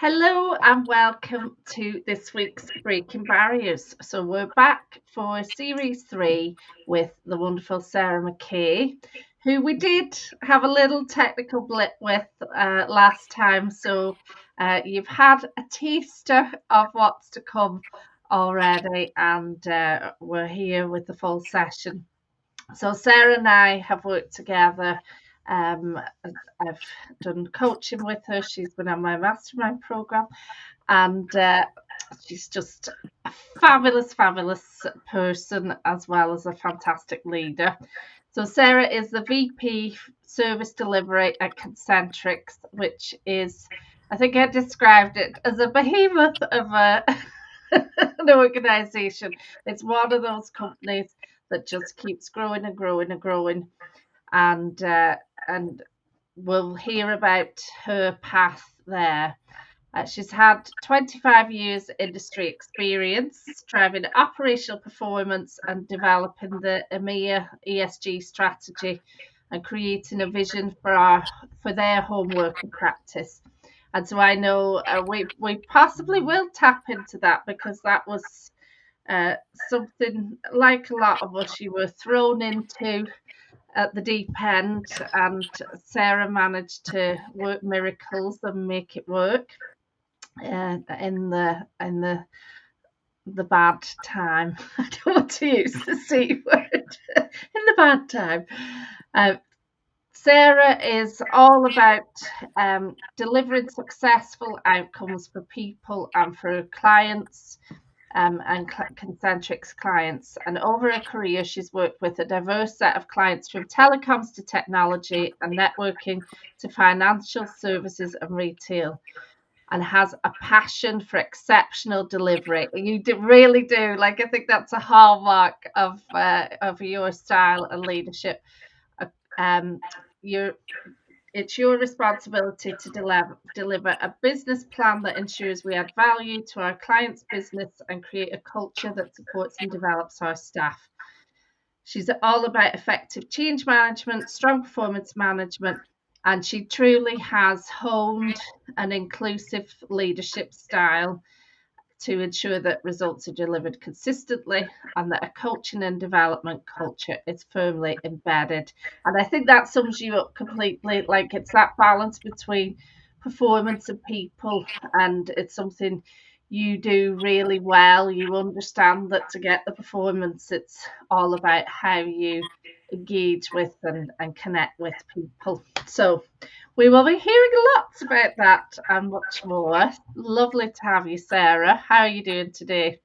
Hello and welcome to this week's Breaking Barriers. So we're back for series 3 with the wonderful Sarah McKay, who we did have a little technical blip with last time. So you've had a taster of what's to come already, and we're here with the full session. So Sarah and I have worked together. Um, I've done coaching with her. She's been on my mastermind program, and she's just a fabulous, fabulous person as well as a fantastic leader. So Sarah is the VP Service Delivery at Concentrix, which is, I think I described it as a behemoth of an organisation. It's one of those companies that just keeps growing and growing and growing, and we'll hear about her path there. She's had 25 years industry experience driving operational performance and developing the EMEA ESG strategy and creating a vision for their home working practice. And so I know we possibly will tap into that, because that was something, like a lot of us, you were thrown into at the deep end, and Sarah managed to work miracles and make it work in the bad time. I don't want to use the C word. In the bad time. Sarah is all about delivering successful outcomes for people and for clients, and Concentrix clients. And over her career, she's worked with a diverse set of clients, from telecoms to technology and networking to financial services and retail, and has a passion for exceptional delivery. You really do. Like, I think that's a hallmark of your style and leadership. Um, it's your responsibility to deliver a business plan that ensures we add value to our clients' business and create a culture that supports and develops our staff. She's all about effective change management, strong performance management, and she truly has honed an inclusive leadership style to ensure that results are delivered consistently and that a coaching and development culture is firmly embedded. And I think that sums you up completely. Like, it's that balance between performance and people, and it's something you do really well. You understand that to get the performance, it's all about how you engage with and connect with people. So we will be hearing lots about that and much more. Lovely to have you, Sarah. How are you doing today?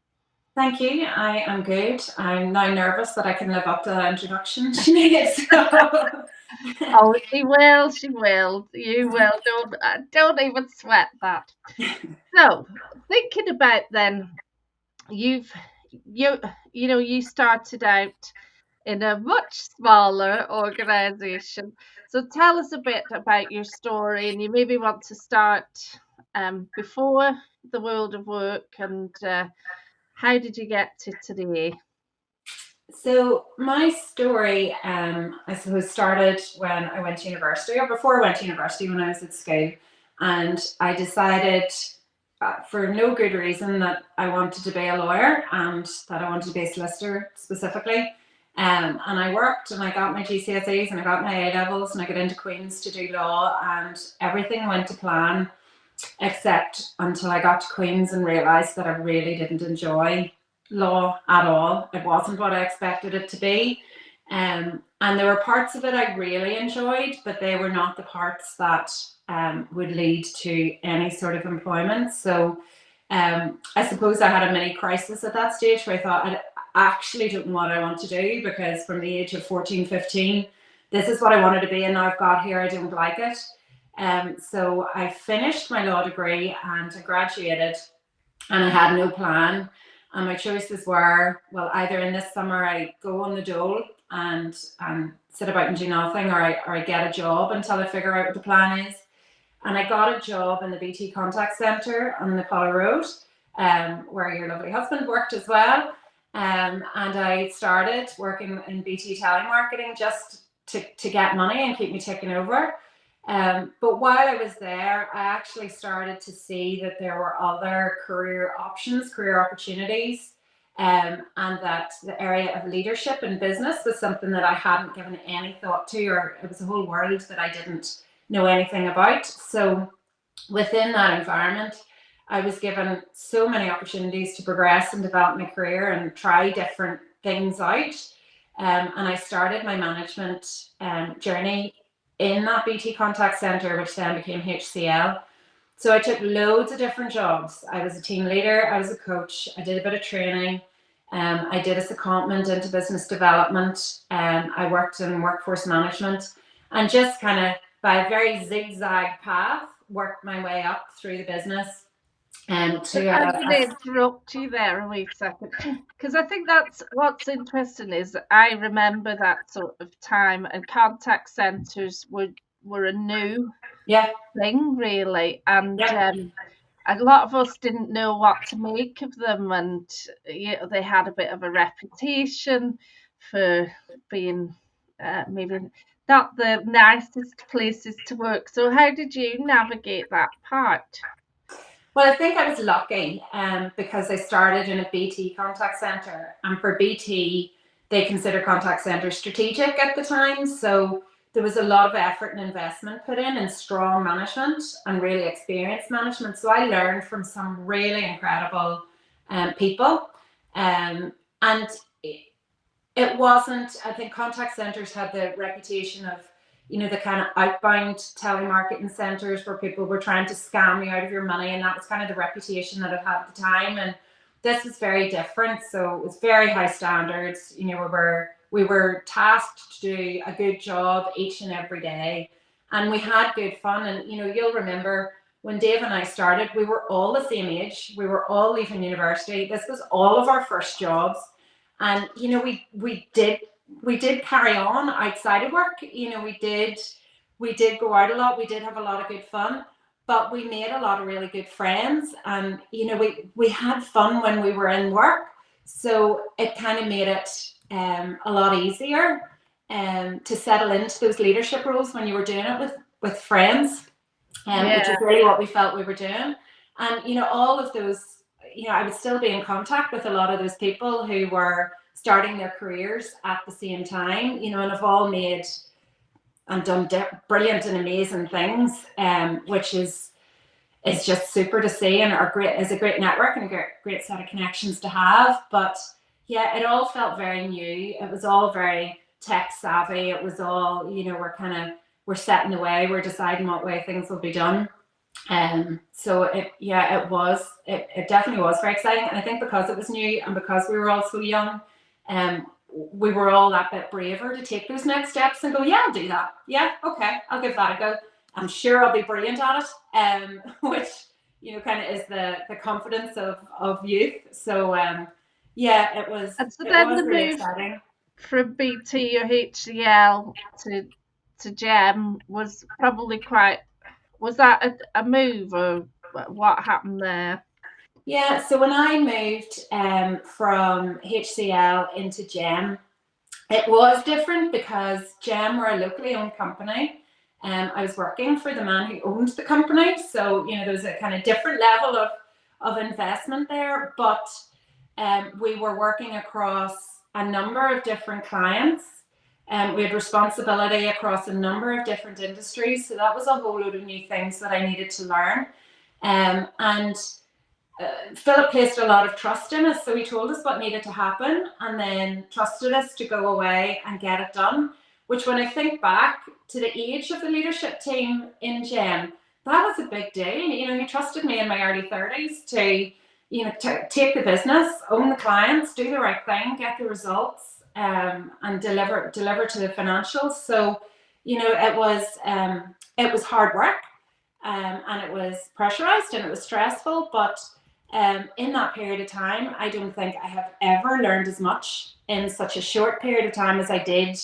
Thank you. I am good. I'm now nervous that I can live up to that introduction she made. Oh, she will. She will. You will. Don't even sweat that. So, thinking about then, you've you you started out in a much smaller organization. So tell us a bit about your story, and you maybe want to start before the world of work, and how did you get to today? So my story, I suppose, started when I went to university, or before I went to university, when I was at school, and I decided, for no good reason, that I wanted to be a lawyer and that I wanted to be a solicitor specifically. And I worked and I got my GCSEs and I got my A levels and I got into Queen's to do law, and everything went to plan, except until I got to Queen's and realised that I really didn't enjoy law at all. It wasn't what I expected it to be. And there were parts of it I really enjoyed, but they were not the parts that would lead to any sort of employment. So I suppose I had a mini crisis at that stage where I thought, I actually don't know what I want to do, because from the age of 14, 15, this is what I wanted to be, and now I've got here, I don't like it. So I finished my law degree and I graduated, and I had no plan. And my choices were, well, either in this summer I go on the dole and sit about and do nothing, or I get a job until I figure out what the plan is. And I got a job in the BT Contact Centre on the Apollo Road, where your lovely husband worked as well. And I started working in BT telemarketing just to get money and keep me ticking over. But while I was there, I actually started to see that there were other career options, career opportunities, and that the area of leadership and business was something that I hadn't given any thought to, or it was a whole world that I didn't know anything about. So within that environment, I was given so many opportunities to progress and develop my career and try different things out. And I started my management journey in that BT contact center, which then became HCL. So I took loads of different jobs. I was a team leader, I was a coach, I did a bit of training, I did a secondment into business development, I worked in workforce management, and just kind of by a very zigzag path, worked my way up through the business. I'm going to interrupt you there a wee second, because I think that's what's interesting is I remember that sort of time, and contact centres were a new thing, really, and a lot of us didn't know what to make of them, and they had a bit of a reputation for being maybe not the nicest places to work. So how did you navigate that part? Well, I think I was lucky because I started in a BT contact centre, and for BT, they consider contact centres strategic at the time. So there was a lot of effort and investment put in and strong management and really experienced management. So I learned from some really incredible people. And it wasn't, I think contact centres had the reputation of, the kind of outbound telemarketing centres where people were trying to scam you out of your money, and that was kind of the reputation that it had at the time. And this was very different, so it was very high standards. We were tasked to do a good job each and every day, and we had good fun. And you'll remember when Dave and I started, we were all the same age, we were all leaving university, this was all of our first jobs, and we did carry on outside of work. We did go out a lot. We did have a lot of good fun, but we made a lot of really good friends, and we had fun when we were in work. So it kind of made it a lot easier to settle into those leadership roles when you were doing it with friends, which is really what we felt we were doing. And all of those, I would still be in contact with a lot of those people who were starting their careers at the same time, and have all made and done brilliant and amazing things, which is just super to see, and is a great network and a great set of connections to have. But yeah, it all felt very new. It was all very tech savvy. It was all, we're setting the way, we're deciding what way things will be done. So it definitely was very exciting. And I think because it was new and because we were all so young, we were all that bit braver to take those next steps and go, yeah, I'll do that. Yeah, okay, I'll give that a go. I'm sure I'll be brilliant at it, which, kind of is the confidence of youth. So, it was, and so it was really exciting. From BT or HCL to GEM was probably was that a move, or what happened there? Yeah, so when I moved from HCL into GEM, it was different because GEM were a locally owned company. I was working for the man who owned the company. So, there was a kind of different level of investment there. But we were working across a number of different clients. We had responsibility across a number of different industries. So that was a whole load of new things that I needed to learn. And Philip placed a lot of trust in us, so he told us what needed to happen and then trusted us to go away and get it done, which when I think back to the age of the leadership team in GEM, that was a big deal. He trusted me in my early 30s to take the business, own the clients, do the right thing, get the results, and deliver to the financials. So it was hard work, and it was pressurized and it was stressful, but in that period of time, I don't think I have ever learned as much in such a short period of time as I did,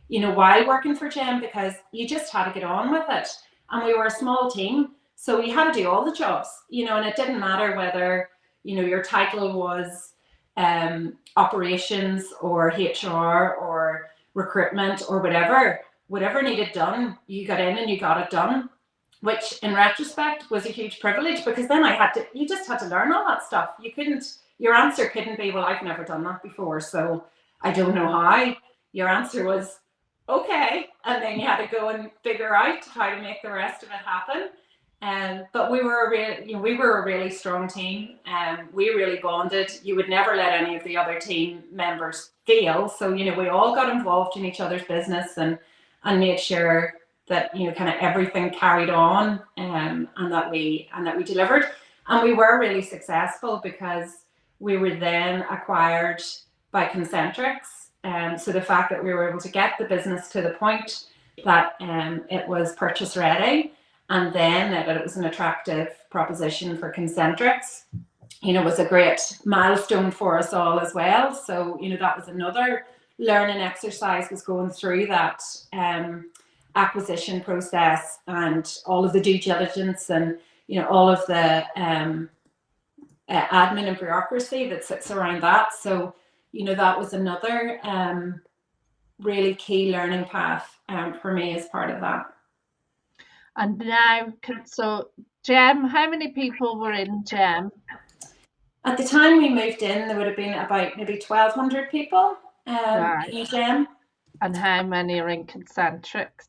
while working for GEM, because you just had to get on with it. And we were a small team, so you had to do all the jobs, and it didn't matter whether, your title was operations or HR or recruitment or whatever. whatever needed done, you got in and you got it done, which in retrospect was a huge privilege, because then you just had to learn all that stuff. Your answer couldn't be, well, I've never done that before, so I don't know how. Your answer was, okay. And then you had to go and figure out how to make the rest of it happen. But we were a really strong team, and we really bonded. You would never let any of the other team members fail. So, we all got involved in each other's business, and made sure that, kind of everything carried on, and that we delivered. And we were really successful because we were then acquired by Concentrix. So the fact that we were able to get the business to the point that it was purchase ready, and then that it was an attractive proposition for Concentrix, was a great milestone for us all as well. So, that was another learning exercise, was going through that acquisition process and all of the due diligence, and all of the admin and bureaucracy that sits around that. So, that was another really key learning path for me as part of that. And now, so GEM, how many people were in GEM? At the time we moved in, there would have been about maybe 1,200 people in GEM. And how many are in Concentrix?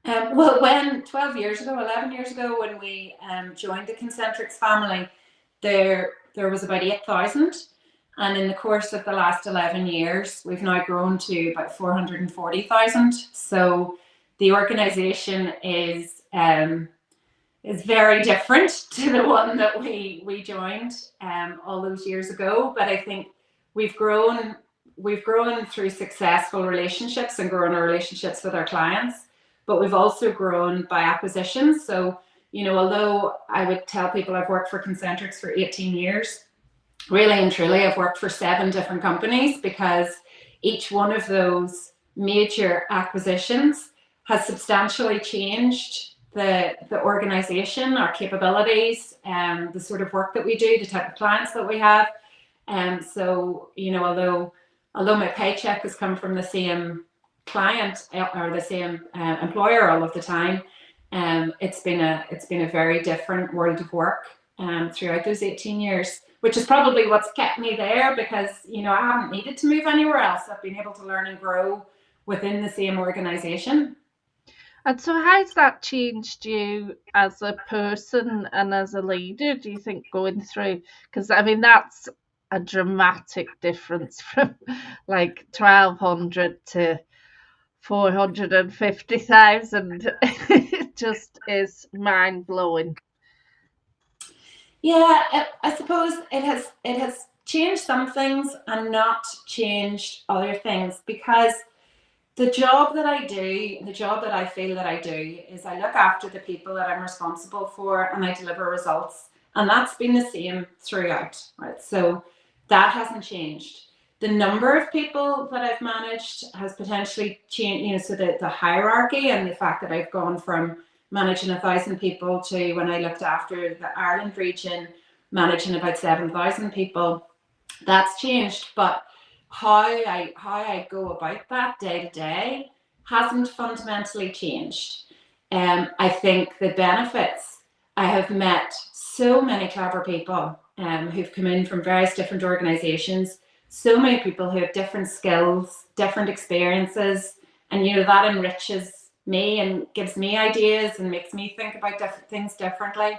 Well, when 11 years ago, when we joined the Concentrix family, there was about 8,000. And in the course of the last 11 years, we've now grown to about 440,000. So the organization is very different to the one that we joined all those years ago. But I think we've grown through successful relationships and grown our relationships with our clients. But we've also grown by acquisitions. So, although I would tell people I've worked for Concentrix for 18 years, really and truly, I've worked for 7 different companies, because each one of those major acquisitions has substantially changed the organization, our capabilities, the sort of work that we do, the type of clients that we have. So, although my paycheck has come from the same client or the same employer all of the time, it's been a very different world of work throughout those 18 years, which is probably what's kept me there, because I haven't needed to move anywhere else. I've been able to learn and grow within the same organization. And so how's that changed you as a person and as a leader, do you think, going through? Because I mean, that's a dramatic difference from like 1,200 to 450,000. It just is mind-blowing. Yeah, I suppose it has changed some things and not changed other things, because the job that I do, the job that I feel that I do, is I look after the people that I'm responsible for, and I deliver results. And that's been the same throughout, right? So that hasn't changed. The number of people that I've managed has potentially changed, so the hierarchy, and the fact that I've gone from managing 1,000 people to, when I looked after the Ireland region, managing about 7,000 people, that's changed. But how I go about that day to day hasn't fundamentally changed. I think the benefits, I have met so many clever people who've come in from various different organizations, so many people who have different skills, different experiences, and that enriches me and gives me ideas and makes me think about different things differently.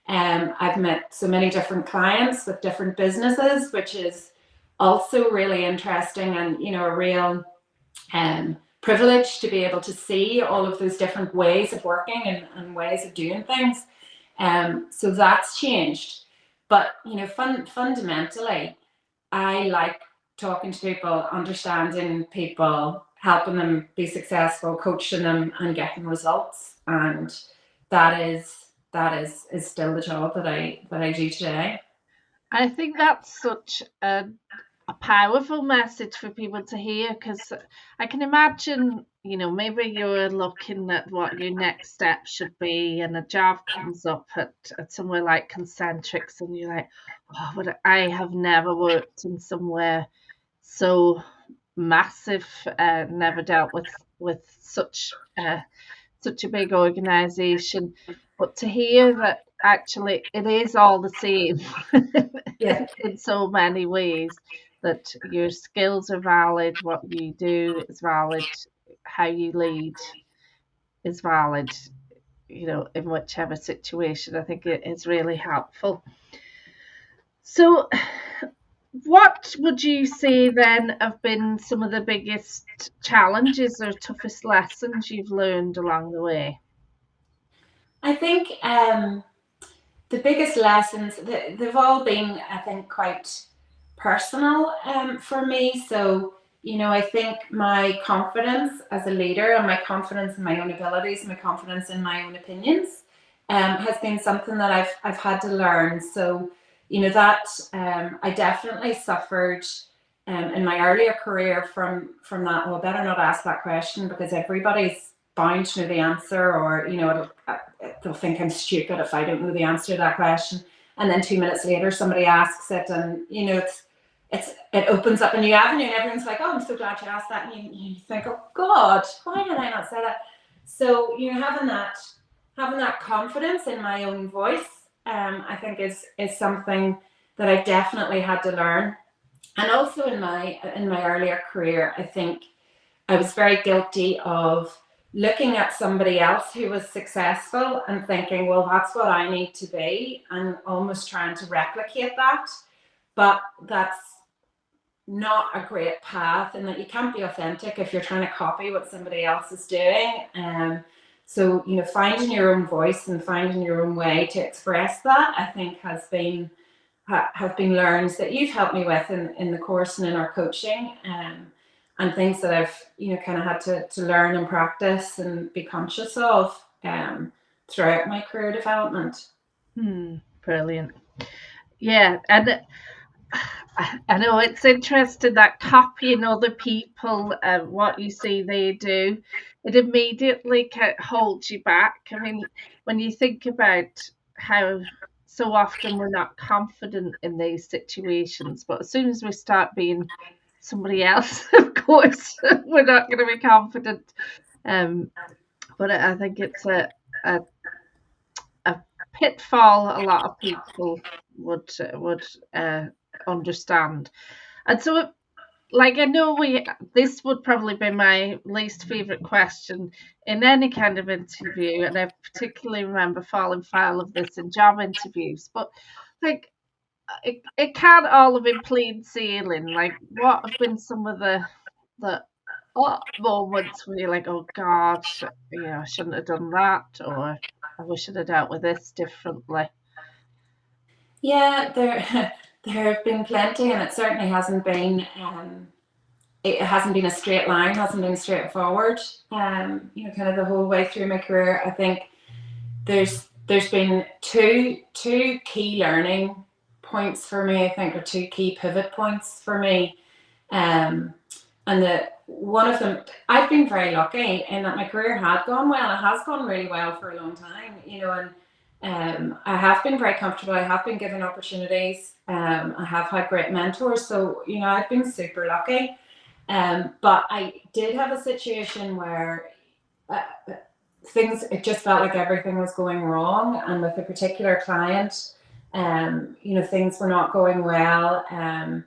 I've met so many different clients with different businesses, which is also really interesting, and a real privilege to be able to see all of those different ways of working and ways of doing things. So that's changed. But fundamentally, I like talking to people, understanding people, helping them be successful, coaching them, and getting results. And that is still the job that I do today. I think that's such a powerful message for people to hear, because I can imagine, maybe you're looking at what your next step should be, and a job comes up at somewhere like Concentrix, and you're like, oh, but I have never worked in somewhere so massive, never dealt with with such a big organization, but to hear that actually it is all the same Yeah. in so many ways, that your skills are valid, what you do is valid, how you lead is valid, in whichever situation. I think it is really helpful. So, what would you say then have been some of the biggest challenges or toughest lessons you've learned along the way? I think the biggest lessons, they've all been, I think, quite personal for me. So, I think my confidence as a leader and my confidence in my own abilities, my confidence in my own opinions, has been something that I've had to learn. So, that I definitely suffered in my earlier career from that. Well, I better not ask that question because everybody's bound to know the answer, or they'll think I'm stupid if I don't know the answer to that question. And then 2 minutes later, somebody asks it, and it opens up a new avenue, and everyone's like, "Oh, I'm so glad you asked that." And you think, "Oh God, why did I not say that?" So having that confidence in my own voice, I think is something that I've definitely had to learn. And also in my earlier career, I think I was very guilty of looking at somebody else who was successful and thinking, well, that's what I need to be, and almost trying to replicate that. But that's not a great path, and that you can't be authentic if you're trying to copy what somebody else is doing. So, finding your own voice and finding your own way to express that, I think, have been learns that you've helped me with in the course and in our coaching, and things that I've kind of had to learn and practice and be conscious of throughout my career development. Brilliant. Yeah, and I know it's interesting that copying other people and what you see they do, it immediately holds you back. I mean, when you think about how so often we're not confident in these situations, but as soon as we start being somebody else, of course, we're not going to be confident. Um, but I think it's a, a pitfall a lot of people would understand. And so, like, I know this would probably be my least favorite question in any kind of interview, and I particularly remember falling foul of this in job interviews. But like, it can't all have been plain sailing. Like, what have been some of the moments where you're like, oh God, I shouldn't have done that, or I wish I'd have dealt with this differently. Yeah, there there have been plenty, and it certainly hasn't been. It hasn't been a straight line, hasn't been straightforward. Kind of the whole way through my career, I think there's been two key learning points for me. I think, or two key pivot points for me. And one of them, I've been very lucky in that my career had gone well. It has gone really well for a long time, and I have been very comfortable. I have been given opportunities. I have had great mentors, so I've been super lucky. But I did have a situation where uh, it just felt like everything was going wrong, and with a particular client, things were not going well. The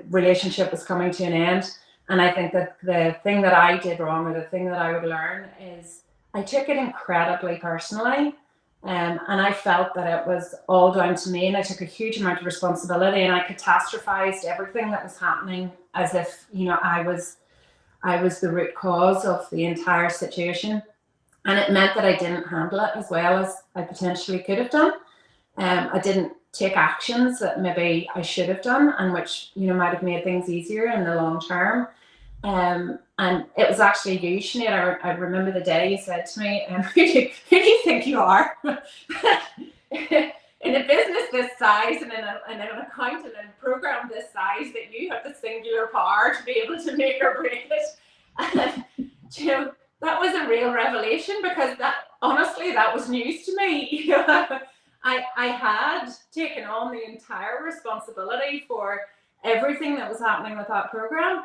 relationship was coming to an end, and I think that the thing that I did wrong, or the thing that I would learn, is I took it incredibly personally. And I felt that it was all down to me, and I took a huge amount of responsibility, and I catastrophized everything that was happening as if I was the root cause of the entire situation. And it meant that I didn't handle it as well as I potentially could have done. I didn't take actions that maybe I should have done, and which might have made things easier in the long term. And it was actually you, Sinead. I remember the day you said to me, who do you think you are? In a business this size, and in an account and a program this size, that you have the singular power to be able to make or break it. And, that was a real revelation, because that, honestly, that was news to me. I had taken on the entire responsibility for everything that was happening with that program,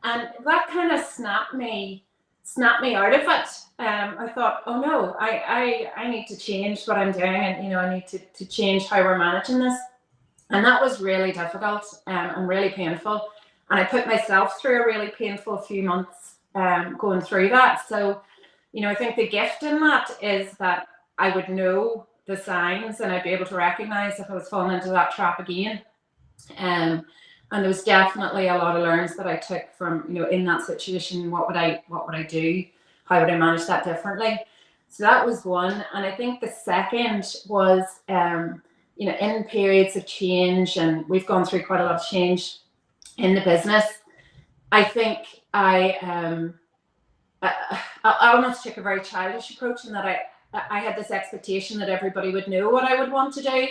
and that kind of snapped me snapped me out of it. I thought, oh no, I need to change what I'm doing, and I need to change how we're managing this. And that was really difficult and really painful. And I put myself through a really painful few months going through that. So, I think the gift in that is that I would know the signs and I'd be able to recognize if I was falling into that trap again. And there was definitely a lot of learns that I took from, in that situation. What would I do? How would I manage that differently? So that was one. And I think the second was, in periods of change, and we've gone through quite a lot of change in the business. I think I almost took a very childish approach in that I had this expectation that everybody would know what I would want to do,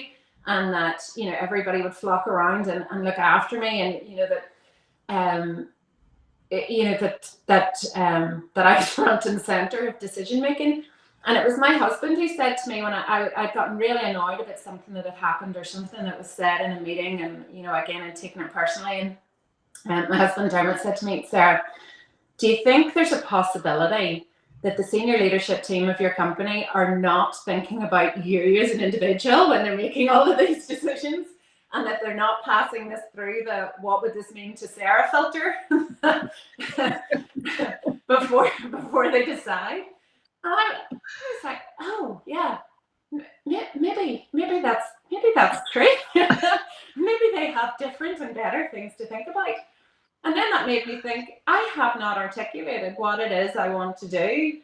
and that everybody would flock around and look after me, and that I was front and center of decision making. And it was my husband who said to me when I'd gotten really annoyed about something that had happened or something that was said in a meeting, and again, I'd taken it personally. And my husband Dermot said to me, Sarah, do you think there's a possibility that the senior leadership team of your company are not thinking about you as an individual when they're making all of these decisions, and that they're not passing this through the what would this mean to Sarah filter before they decide? And I was like, oh yeah, maybe that's true. Maybe they have different and better things to think about. And then that made me think, I have not articulated what it is I want to do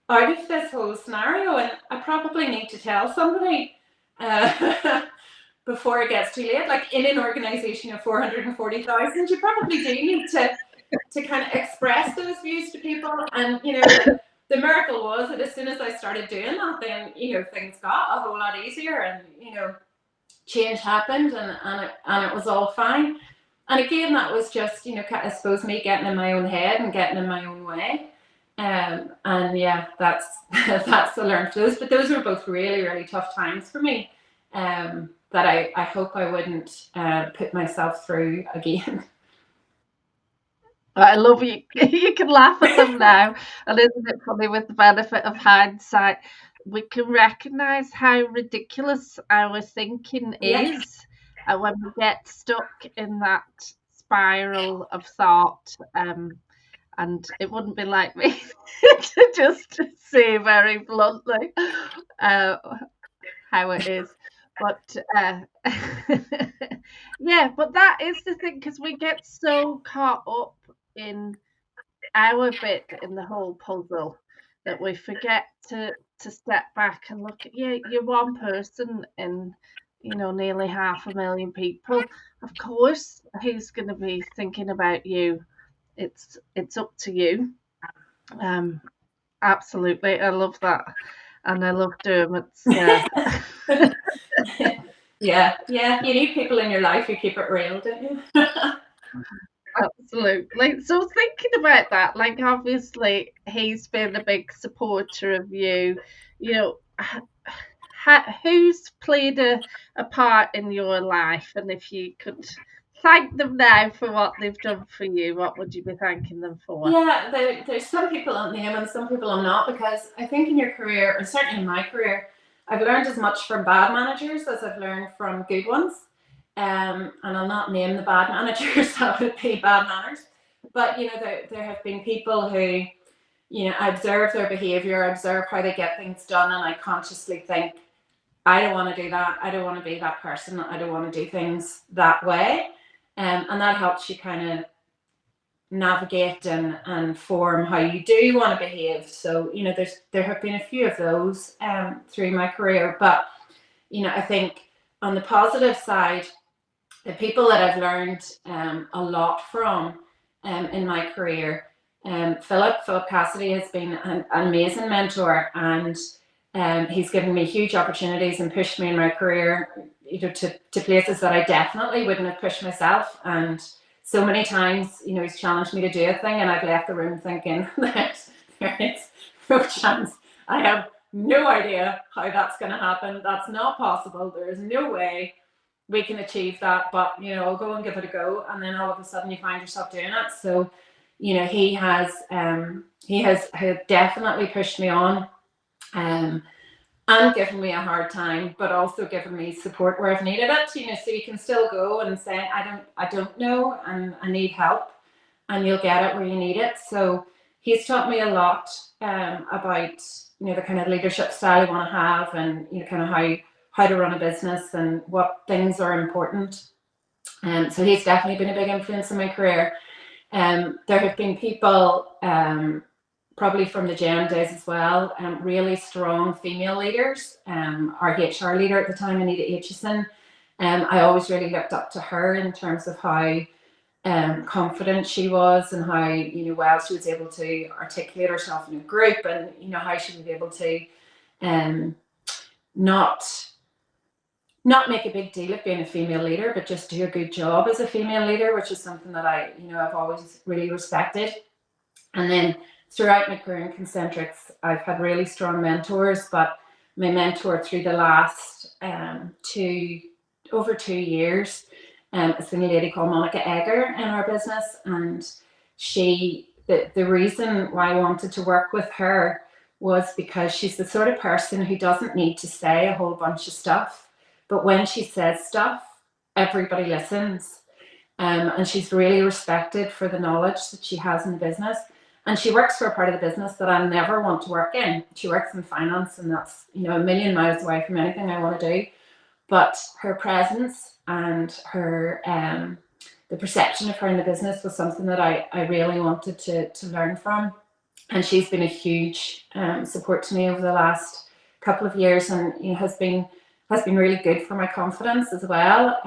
out of this whole scenario, and I probably need to tell somebody before it gets too late. Like in an organization of 440,000, you probably do need to kind of express those views to people. And the miracle was that as soon as I started doing that, then things got a whole lot easier, and change happened, and it was all fine. And again, that was just I suppose me getting in my own head and getting in my own way. And yeah, that's the learned those. But those were both really, really tough times for me. That I hope I wouldn't put myself through again. I love you. You can laugh at them now, and isn't it funny, with the benefit of hindsight, we can recognise how ridiculous our thinking is, and when we get stuck in that spiral of thought. And it wouldn't be like me to just say very bluntly how it is. But yeah, but that is the thing, because we get so caught up in our bit in the whole puzzle that we forget to step back and look at, you're one person in nearly 500,000 people. Of course, who's going to be thinking about you? It's up to you. Absolutely, I love that, and I love Dermot's. Yeah, you need people in your life who keep it real, don't you? Absolutely. So thinking about that, like obviously he's been a big supporter of you. Who's played a part in your life, and if you could thank them now for what they've done for you, what would you be thanking them for? Yeah, there's some people I'm name and some people I'm not, because I think in your career, or certainly in my career, I've learned as much from bad managers as I've learned from good ones. And I'll not name the bad managers, that would be bad manners. But there have been people who, I observe their behavior, I observe how they get things done, and I consciously think, I don't want to do that. I don't want to be that person. I don't want to do things that way. And that helps you kind of navigate and form how you do want to behave. So there have been a few of those through my career, but I think on the positive side, the people that I've learned a lot from in my career, Philip Cassidy has been an amazing mentor, and he's given me huge opportunities and pushed me in my career to places that I definitely wouldn't have pushed myself. And so many times, he's challenged me to do a thing, and I've left the room thinking there is no chance. I have no idea how that's going to happen. That's not possible. There is no way we can achieve that, but I'll go and give it a go. And then all of a sudden you find yourself doing it. So he has definitely pushed me on, and given me a hard time, but also given me support where I've needed it. So you can still go and say, I don't know, and I need help, and you'll get it where you need it. So he's taught me a lot about the kind of leadership style I want to have, and kind of how to run a business and what things are important. So he's definitely been a big influence in my career. There have been people, probably from the GM days as well, really strong female leaders. Our HR leader at the time, Anita Aitchison, I always really looked up to her in terms of how confident she was, and how well she was able to articulate herself in a group, and how she was able to not make a big deal of being a female leader, but just do a good job as a female leader, which is something that I've always really respected. And then throughout my career in Concentrix, I've had really strong mentors, but my mentor through the last over 2 years has been a lady called Monica Egger in our business. And the reason why I wanted to work with her was because she's the sort of person who doesn't need to say a whole bunch of stuff, but when she says stuff, everybody listens. And she's really respected for the knowledge that she has in the business. And she works for a part of the business that I never want to work in. She works in finance, and that's a million miles away from anything I want to do. But her presence and her the perception of her in the business was something that I really wanted to learn from. And she's been a huge support to me over the last couple of years, and has been really good for my confidence as well.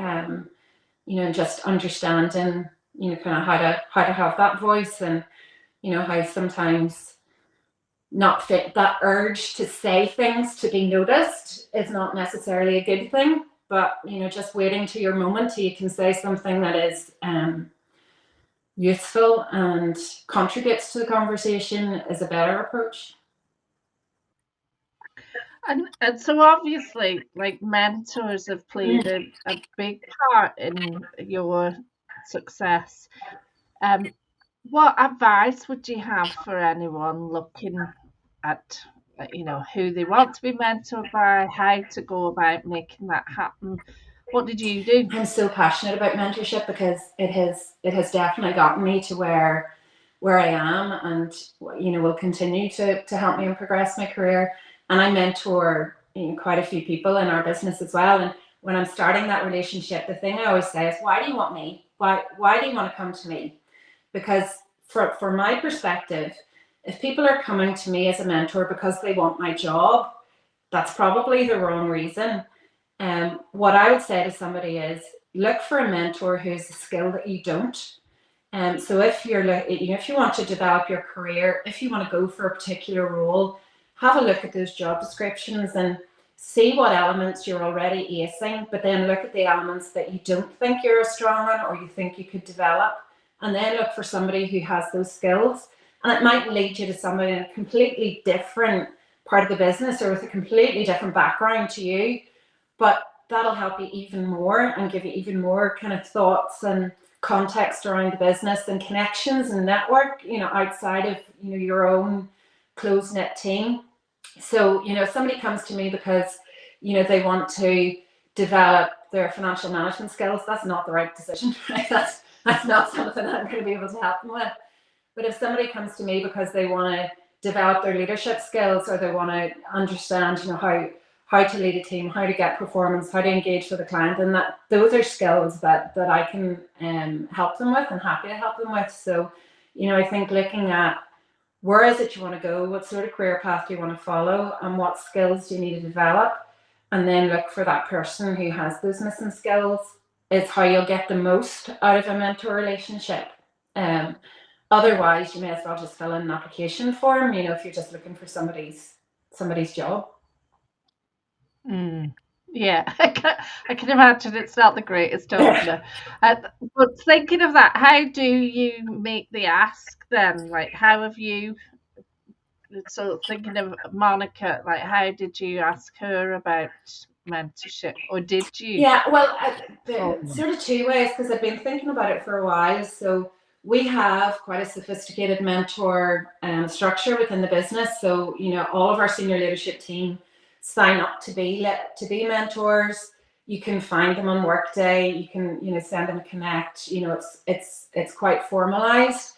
Just understanding kind of how to have that voice, and how sometimes not fit that urge to say things to be noticed is not necessarily a good thing, but just waiting to your moment till you can say something that is useful and contributes to the conversation is a better approach. And so obviously, like, mentors have played a big part in your success. What advice would you have for anyone looking at, who they want to be mentored by, how to go about making that happen? What did you do? I'm so passionate about mentorship because it has definitely gotten me to where I am, and will continue to help me and progress my career. And I mentor quite a few people in our business as well. And when I'm starting that relationship, the thing I always say is, why do you want me? Why do you want to come to me? Because from my perspective, if people are coming to me as a mentor because they want my job, that's probably the wrong reason. What I would say to somebody is, look for a mentor who has a skill that you don't. So if if you want to develop your career, if you want to go for a particular role, have a look at those job descriptions and see what elements you're already acing, but then look at the elements that you don't think you're as strong on, or you think you could develop, and then look for somebody who has those skills. And it might lead you to somebody in a completely different part of the business or with a completely different background to you, but that'll help you even more and give you even more kind of thoughts and context around the business and connections and network, outside of your own close-knit team. So if somebody comes to me because they want to develop their financial management skills, that's not the right decision. Right? That's not something I'm going to be able to help them with. But if somebody comes to me because they want to develop their leadership skills, or they want to understand how to lead a team, how to get performance, how to engage with a client, and those are skills that I can help them with, and happy to help them with. So I think looking at where is it you want to go, what sort of career path do you want to follow, and what skills do you need to develop, and then look for that person who has those missing skills, is how you'll get the most out of a mentor relationship. Otherwise, you may as well just fill in an application form, if you're just looking for somebody's job. Yeah, I can imagine it's not the greatest opener. But thinking of that, how do you make the ask then? Like, how have you? So thinking of Monica, like, how did you ask her about mentorship, or did you? Yeah, well, sort of two ways, because I've been thinking about it for a while. So we have quite a sophisticated mentor structure within the business. So, all of our senior leadership team sign up to be mentors. You can find them on Workday. You can, send them a connect. It's quite formalized.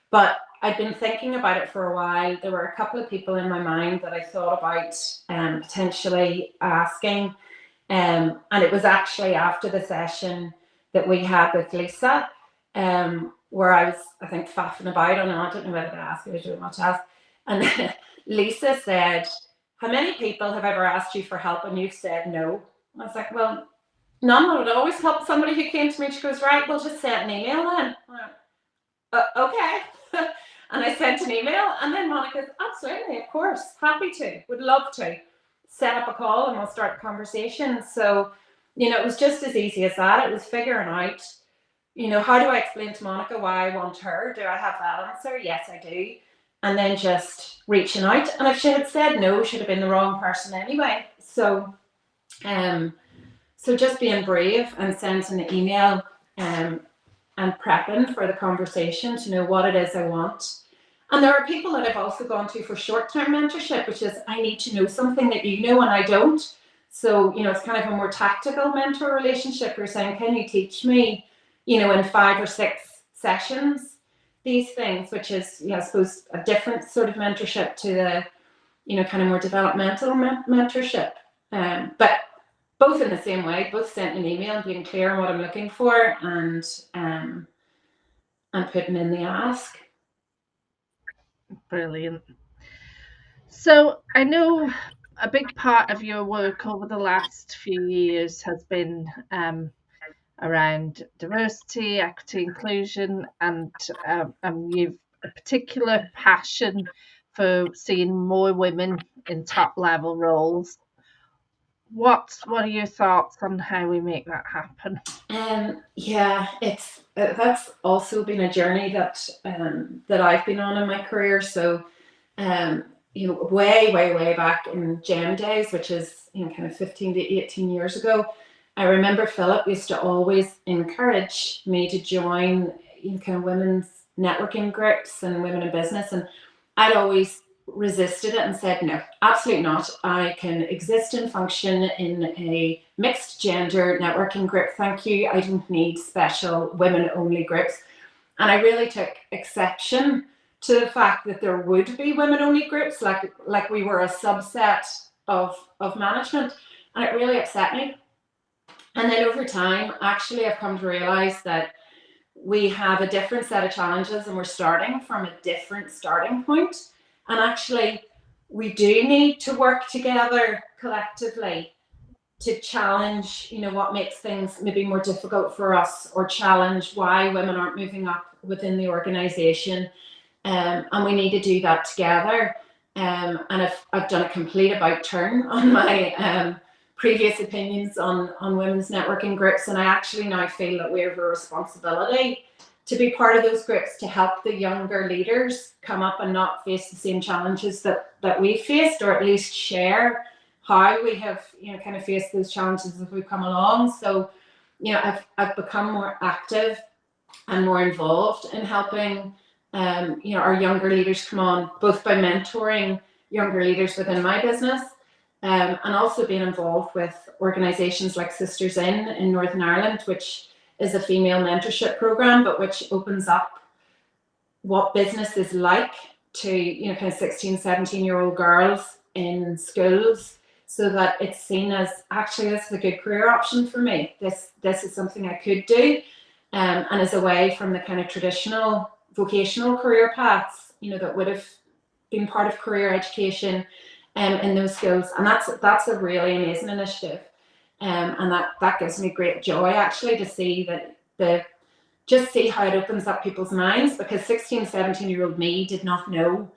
But I'd been thinking about it for a while. There were a couple of people in my mind that I thought about potentially asking. And it was actually after the session that we had with Lisa, where I was, I think, faffing about on, I don't know whether to ask, I don't want to ask. And Lisa said, how many people have ever asked you for help and you've said no? I was like, well, none. I would always help somebody who came to me. She goes, right, well, just send an email then. Okay. And I sent an email, and then Monica goes, absolutely, of course, happy to, would love to set up a call and we'll start the conversation. So, it was just as easy as that. It was figuring out, how do I explain to Monica why I want her? Do I have that answer? Yes, I do. And then just reaching out. And if she had said no, she'd have been the wrong person anyway. So, just being brave and sending an email, and prepping for the conversation to know what it is I want. And there are people that I've also gone to for short-term mentorship, which is I need to know something that you know and I don't. So, it's kind of a more tactical mentor relationship. You're saying, can you teach me, in 5 or 6 sessions, these things, which is, I suppose, a different sort of mentorship to the, kind of more developmental mentorship. But both in the same way, both sent an email and being clear on what I'm looking for and putting in the ask. Brilliant. So I know a big part of your work over the last few years has been around diversity, equity, inclusion, and you've a particular passion for seeing more women in top level roles. What are your thoughts on how we make that happen? Yeah, it's that's also been a journey that I've been on in my career. So, way back in GEM days, which is kind of 15 to 18 years ago, I remember Philip used to always encourage me to join kind of women's networking groups and women in business, and I'd always resisted it and said, no, absolutely not. I can exist and function in a mixed gender networking group. Thank you. I don't need special women only groups. And I really took exception to the fact that there would be women only groups, like we were a subset of management. And it really upset me. And then over time, actually, I've come to realize that we have a different set of challenges and we're starting from a different starting point. And actually, we do need to work together collectively to challenge, what makes things maybe more difficult for us, or challenge why women aren't moving up within the organization. And we need to do that together. And I've done a complete about turn on my previous opinions on women's networking groups. And I actually now feel that we have a responsibility to be part of those groups to help the younger leaders come up and not face the same challenges that we faced, or at least share how we have kind of faced those challenges as we've come along. So I've become more active and more involved in helping our younger leaders come on, both by mentoring younger leaders within my business, and also being involved with organizations like Sisters in Northern Ireland, which is a female mentorship program, but which opens up what business is like to kind of 16, 17-year-old girls in schools, so that it's seen as, actually, this is a good career option for me. This is something I could do, and is away from the kind of traditional vocational career paths that would have been part of career education in those schools. And that's a really amazing initiative. And that gives me great joy, actually, to see just see how it opens up people's minds, because 16, 17-year-old me did not know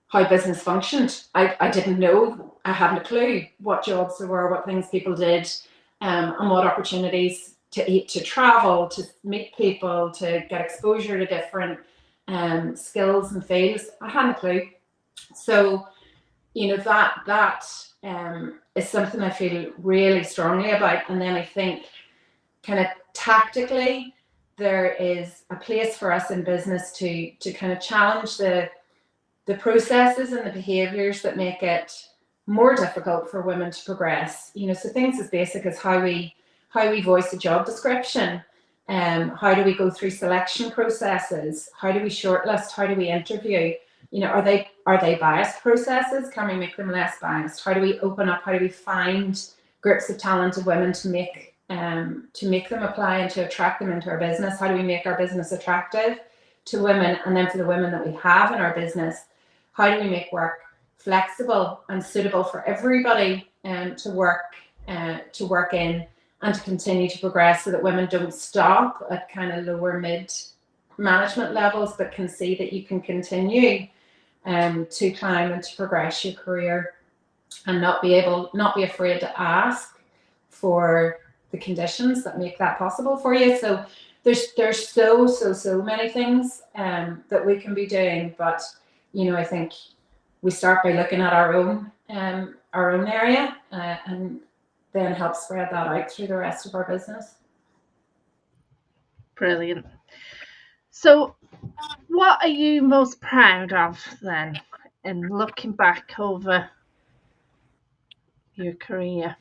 how business functioned. I didn't know, I hadn't a clue what jobs there were, what things people did, and what opportunities to eat, to travel, to meet people, to get exposure to different skills and fields. I hadn't a clue. So, that is something I feel really strongly about. And then I think kind of tactically, there is a place for us in business to kind of challenge the processes and the behaviors that make it more difficult for women to progress. So things as basic as how we voice a job description, how do we go through selection processes, how do we shortlist, how do we interview, are they biased processes, can we make them less biased, how do we open up, how do we find groups of talented women to make them apply and to attract them into our business, how do we make our business attractive to women, and then for the women that we have in our business, how do we make work flexible and suitable for everybody to work in and to continue to progress, so that women don't stop at kind of lower mid management levels, but can see that you can continue to climb and to progress your career, and not be afraid to ask for the conditions that make that possible for you. So there's so many things that we can be doing, but I think we start by looking at our own area and then help spread that out through the rest of our business. Brilliant. So what are you most proud of then, in looking back over your career?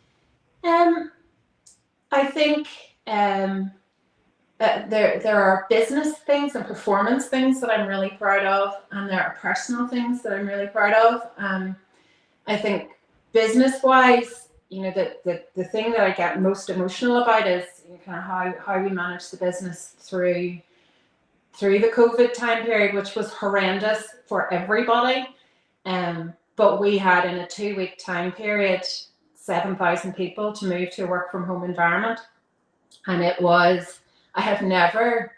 I think there are business things and performance things that I'm really proud of, and there are personal things that I'm really proud of. I think business-wise, the thing that I get most emotional about is kind of how we manage the business through the COVID time period, which was horrendous for everybody. But we had, in a 2-week time period, 7,000 people to move to a work from home environment. And it was, I've never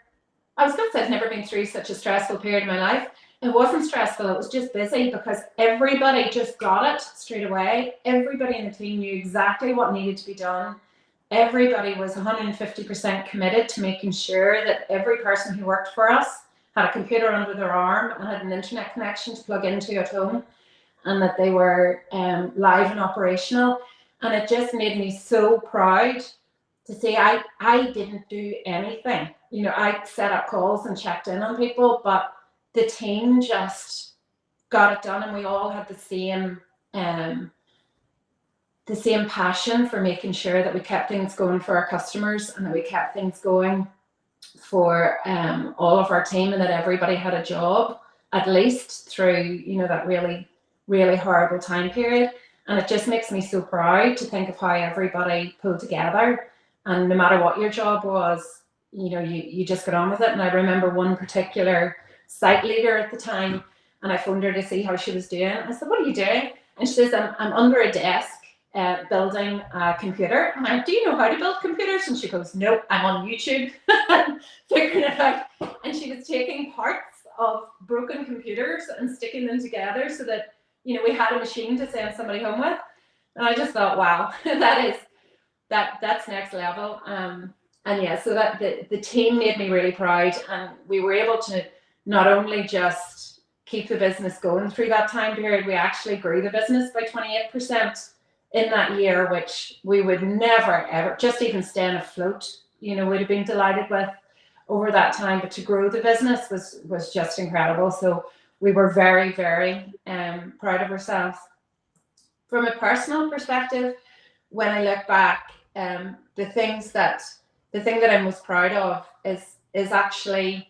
been through such a stressful period in my life. It wasn't stressful, it was just busy, because everybody just got it straight away. Everybody in the team knew exactly what needed to be done. Everybody was 150% committed to making sure that every person who worked for us had a computer under their arm and had an internet connection to plug into at home, and that they were live and operational. And it just made me so proud to say I didn't do anything. I set up calls and checked in on people, but the team just got it done, and we all had the same passion for making sure that we kept things going for our customers, and that we kept things going for all of our team, and that everybody had a job, at least through that really, really horrible time period. And it just makes me so proud to think of how everybody pulled together, and no matter what your job was, you just got on with it. And I remember one particular site leader at the time, and I phoned her to see how she was doing. I said, "What are you doing?" And she says, I'm under a desk building a computer. And I went, "Do you know how to build computers?" And she goes, "Nope, I'm on YouTube figuring it out." And she was taking parts of broken computers and sticking them together so that we had a machine to send somebody home with. And I just thought, wow, that's next level. And yeah, so that the team made me really proud, and we were able to not only just keep the business going through that time period, we actually grew the business by 28% in that year, which we would never ever, just even staying afloat, would have been delighted with over that time. But to grow the business was just incredible. So we were very, very proud of ourselves. From a personal perspective, when I look back, the thing that I'm most proud of is actually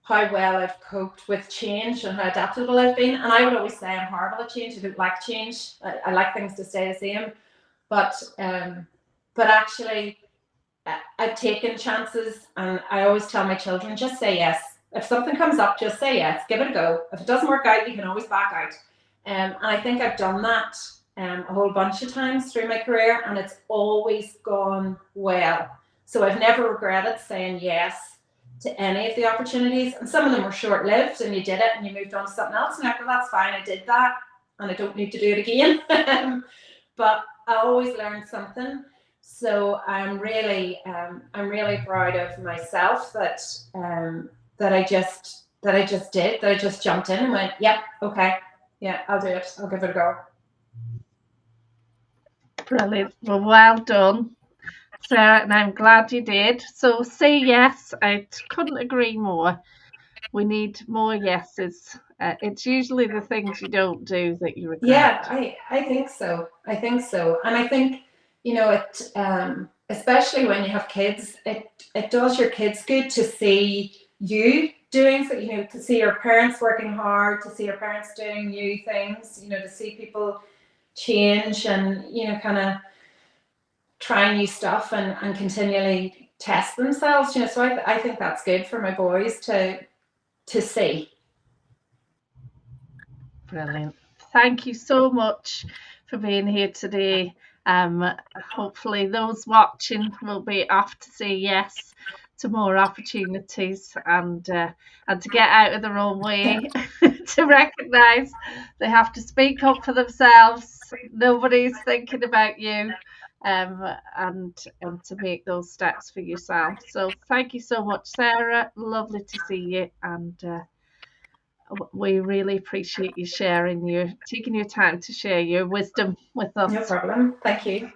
how well I've coped with change and how adaptable I've been. And I would always say I'm horrible at change. I don't like change. I like things to stay the same. But actually, I've taken chances, and I always tell my children, just say yes. If something comes up, just say yes. Give it a go. If it doesn't work out, you can always back out. And I think I've done that a whole bunch of times through my career, and it's always gone well. So I've never regretted saying yes to any of the opportunities. And some of them were short-lived, and you did it and you moved on to something else, and well, that's fine, I did that and I don't need to do it again. But I always learned something. So I'm really proud of myself that I just jumped in and went, yep, okay, yeah, I'll do it, I'll give it a go. Brilliant. Well done. Sarah, and I'm glad you did. So say yes. I couldn't agree more. We need more yeses. It's usually the things you don't do that you regret. Yeah, I think so. I think so. And I think, it especially when you have kids, it does your kids good to see you doing so, to see your parents working hard, to see your parents doing new things, to see people change and, kind of try new stuff and continually test themselves, so I think that's good for my boys to see. Brilliant. Thank you so much for being here today. Hopefully those watching will be off to say yes to more opportunities and to get out of their own way, to recognise they have to speak up for themselves. Nobody's thinking about you, and to make those steps for yourself. So thank you so much, Sarah. Lovely to see you, and we really appreciate you taking your time to share your wisdom with No us. problem. Thank you.